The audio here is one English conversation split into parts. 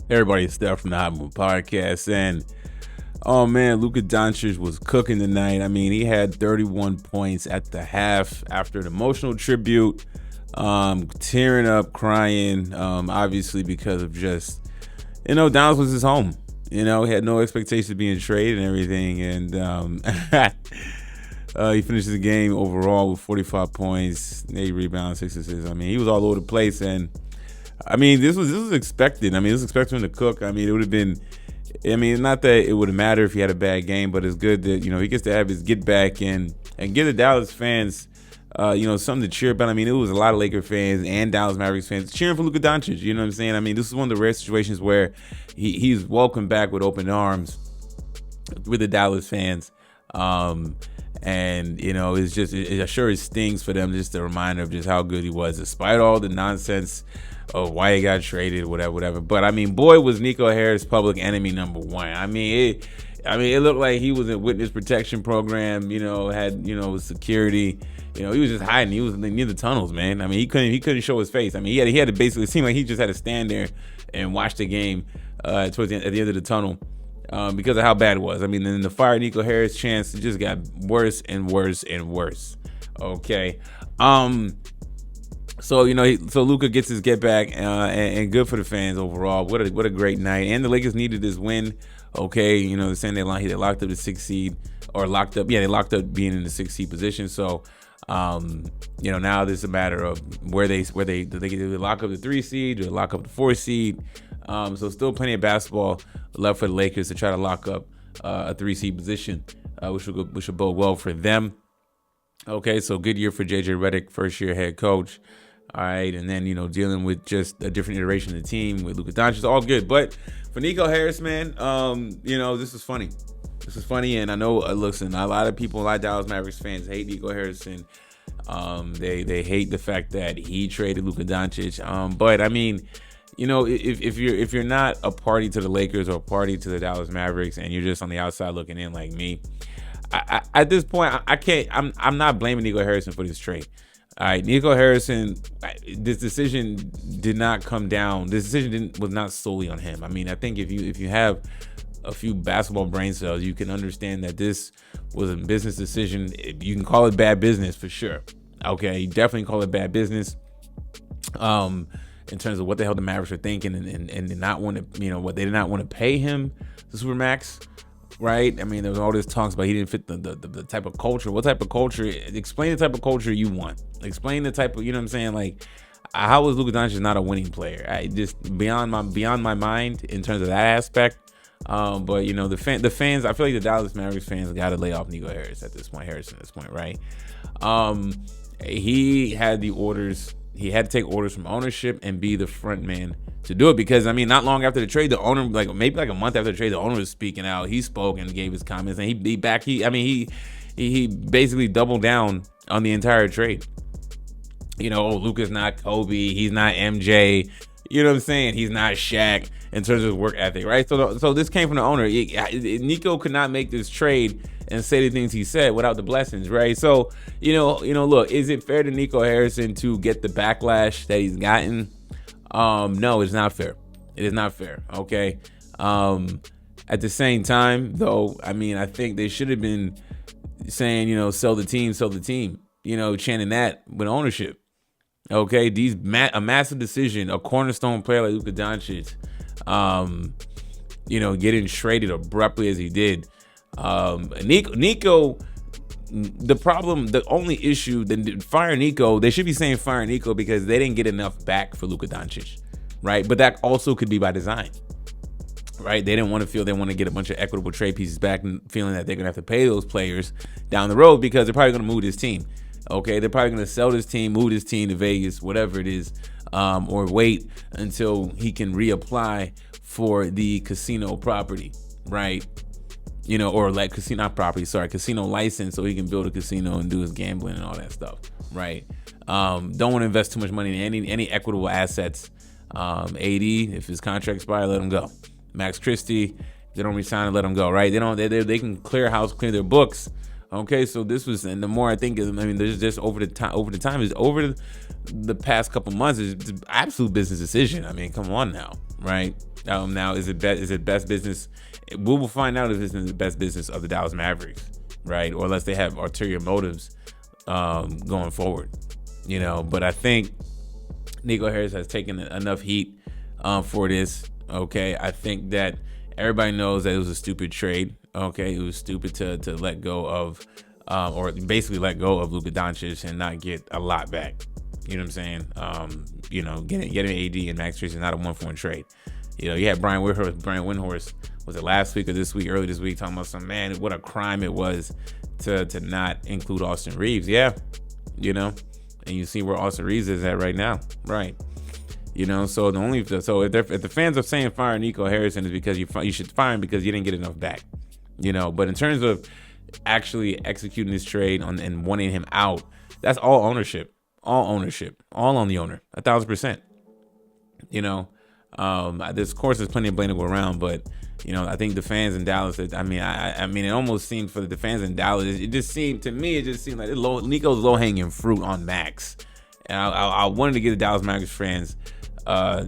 Everybody, it's Steph from the Hot Moon Podcast. And oh man, Luka Doncic was cooking tonight. I mean, he had 31 points at the half after an emotional tribute, tearing up, crying, obviously because of just, Dallas was his home. He had no expectations of being traded and everything. And he finishes the game overall with 45 points, 8 rebounds, 6 assists. I mean, he was all over the place. And I mean, this was expected. I mean, this was expected him to cook. I mean, it would have been. I mean, not that it would have mattered if he had a bad game, but it's good that he gets to have his get back and give the Dallas fans, something to cheer about. I mean, it was a lot of Laker fans and Dallas Mavericks fans cheering for Luka Doncic. You know what I'm saying? I mean, this is one of the rare situations where he's welcomed back with open arms with the Dallas fans. And it's just it stings for them, just a reminder of just how good he was, despite all the nonsense of why he got traded, whatever. But I mean, boy, was Nico Harris public enemy number one. I mean, it looked like he was in witness protection program. Had security. He was just hiding. He was near the tunnels, man. I mean, he couldn't show his face. I mean, he had to basically, it seemed like he just had to stand there and watch the game at the end of the tunnel. Because of how bad it was. I mean, then the fire Nico Harris chance just got worse and worse and worse. Okay. So Luka gets his get back, and good for the fans overall. What a great night. And the Lakers needed this win. Okay, they're saying they locked up the 6th seed, or locked up. Yeah, they locked up being in the 6th seed position. So, now this is a matter of where they lock up the 3 seed or lock up the 4 seed. So still plenty of basketball left for the Lakers to try to lock up a 3 seed position, which will bode well for them. Okay, so good year for JJ Redick, first year head coach. All right, and then dealing with just a different iteration of the team with Luka Doncic, all good. But for Nico Harris, man, this is funny. This is funny, and I know. Listen, a lot of Dallas Mavericks fans hate Nico Harrison. They hate the fact that he traded Luka Doncic. But I mean, if you're not a party to the Lakers or a party to the Dallas Mavericks, and you're just on the outside looking in like me, at this point, I can't. I'm not blaming Nico Harrison for this trade. All right, Nico Harrison, this decision did not come down. This decision was not solely on him. I mean, I think if you have a few basketball brain cells, you can understand that this was a business decision. You can call it bad business for sure. Okay, you definitely call it bad business. In terms of what the hell the Mavericks were thinking and did not want to, what they did not want to pay him the Supermax. Right? I mean, there was all this talks about he didn't fit the type of culture. What type of culture? Explain the type of culture you want. Explain the type of, what I'm saying? Like, how is Luka Doncic not a winning player? Just beyond my mind in terms of that aspect. But the fans, I feel like the Dallas Mavericks fans got to lay off Nico Harris at this point, right? He had the orders. He had to take orders from ownership and be the front man to do it, because I mean, not long after the trade, the owner, maybe a month after the trade, the owner was speaking out. He spoke and gave his comments, and he basically doubled down on the entire trade. Luka's not Kobe, he's not MJ. You know what I'm saying? He's not Shaq in terms of work ethic, right? So this came from the owner. Nico could not make this trade and say the things he said without the blessings, right? So, look, is it fair to Nico Harrison to get the backlash that he's gotten? No, it's not fair. It is not fair, okay? At the same time, though, I mean, I think they should have been saying, sell the team, chanting that with ownership. Okay, a massive decision, a cornerstone player like Luka Doncic, getting traded abruptly as he did. Nico, the only issue, fire Nico, they should be saying fire Nico because they didn't get enough back for Luka Doncic, right? But that also could be by design, right? They didn't want to feel they want to get a bunch of equitable trade pieces back and feeling that they're going to have to pay those players down the road because they're probably going to move this team. Okay, they're probably going to sell this team, move this team to Vegas, whatever it is, or wait until he can reapply for the casino property, right? Or like casino license, so he can build a casino and do his gambling and all that stuff, right? Don't want to invest too much money in any equitable assets. AD, if his contract expires, let him go. Max Christie, if they don't resign, let him go, right? They can clear their books. Okay, so this was, and the more I think, there's just over the time is over the past couple months, it's an absolute business decision. I mean, come on now. right? Now, is it best business? We will find out if this is the best business of the Dallas Mavericks, right? Or unless they have ulterior motives going forward, But I think Nico Harris has taken enough heat for this. Okay, I think that everybody knows that it was a stupid trade. Okay, it was stupid to let go of, or basically let go of Luka Doncic and not get a lot back. You know what I'm saying? Getting AD and Max Strus is not a 1-for-1 trade. You had Brian Windhorst, was it last week or this week, early this week, talking about what a crime it was to not include Austin Reeves. Yeah, and you see where Austin Reeves is at right now, right? So if the fans are saying fire Nico Harrison is because you should fire him because you didn't get enough back, But in terms of actually executing this trade and wanting him out, that's all ownership, all on the owner, 1,000%. This course there's plenty of blame to go around, but I think the fans in Dallas. It almost seemed for the fans in Dallas. It just seemed like Nico's low hanging fruit on Max, and I wanted to give the Dallas Mavericks fans, a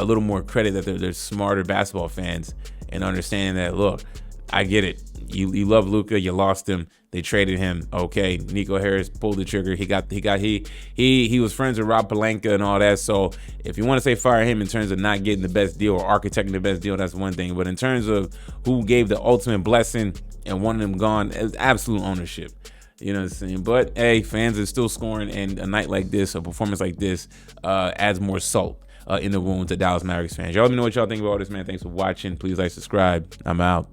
little more credit that they're smarter basketball fans and understanding that. Look, I get it. You love Luka. You lost him. They traded him. Okay, Nico Harris pulled the trigger. He was friends with Rob Pelinka and all that. So if you want to say fire him in terms of not getting the best deal or architecting the best deal, that's one thing. But in terms of who gave the ultimate blessing and wanted him gone, it's absolute ownership. You know what I'm saying? But hey, fans are still scoring, and a night like this, a performance like this, adds more salt in the wound to Dallas Mavericks fans. Y'all let me know what y'all think about all this, man. Thanks for watching. Please like, subscribe. I'm out.